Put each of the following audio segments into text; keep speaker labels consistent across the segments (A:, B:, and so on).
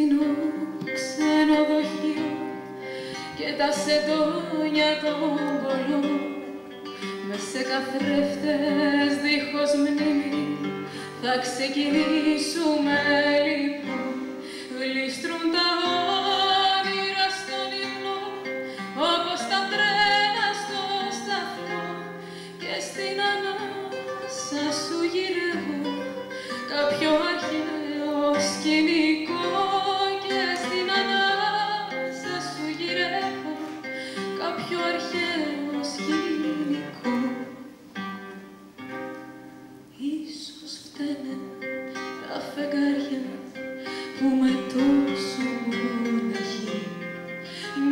A: φτηνό ξενοδοχείο και τα σεντόνια των πολλών μες σε καθρέφτες δίχως μνήμη θα ξεκινήσουμε λοιπόν. Γλίστρουν τα όνειρα στον ύπνο όπως τα τρένα στο σταθμό και στην ανάσα σου γυρεύω κάποιο αρχαίο σκηνικό και στην ανάσα σου γυρεύω κάποιο αρχαίο σκηνικό. Ίσως φταίνε τα φεγγάρια που με τόσο μοναχή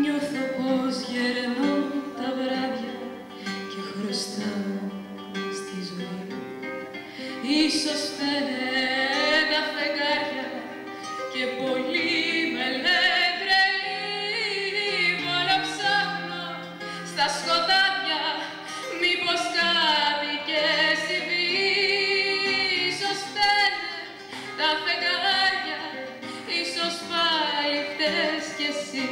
A: νιώθω πως γερνώ τα βράδια και χρωστάω στη ζωή. Ίσως φταίνε τα φεγγάρια και πολύ με λένε τρελή. Μόνο ψάχνω στα σκοτάδια μήπως κάτι και συμβεί. Ίσως φταίνε τα φεγγάρια, ίσως πάλι φταίς κι εσύ.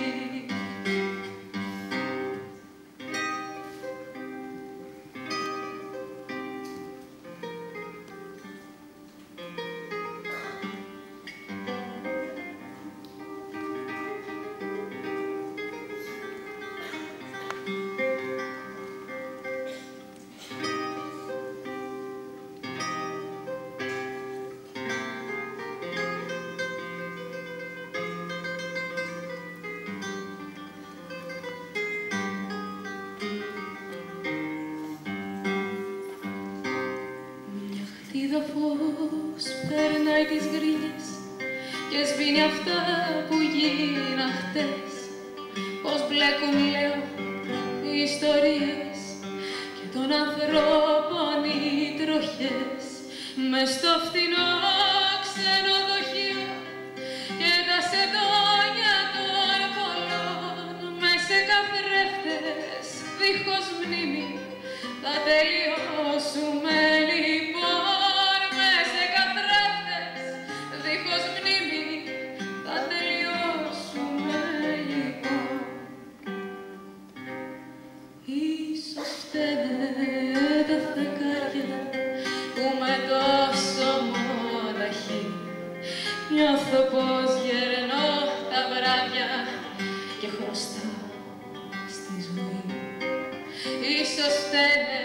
A: Είδα φως περνάει τις γκρίνιες και σβήνει αυτά που γίνα χτες. Πως μπλέκουν λέω οι ιστορίες και των ανθρώπων οι τροχές μες στο φτηνό ξενοδοχείο και τα σεντόνια των πολλών μες σε καθρέφτες δίχως μνήμη θα τελειώσουμε λοιπόν. Ίσως φταίνε τα φεγγάρια που με τόσο μοναχή νιώθω πως γερνώ τα βράδια και χρωστάω στη ζωή. Ίσως φταίνε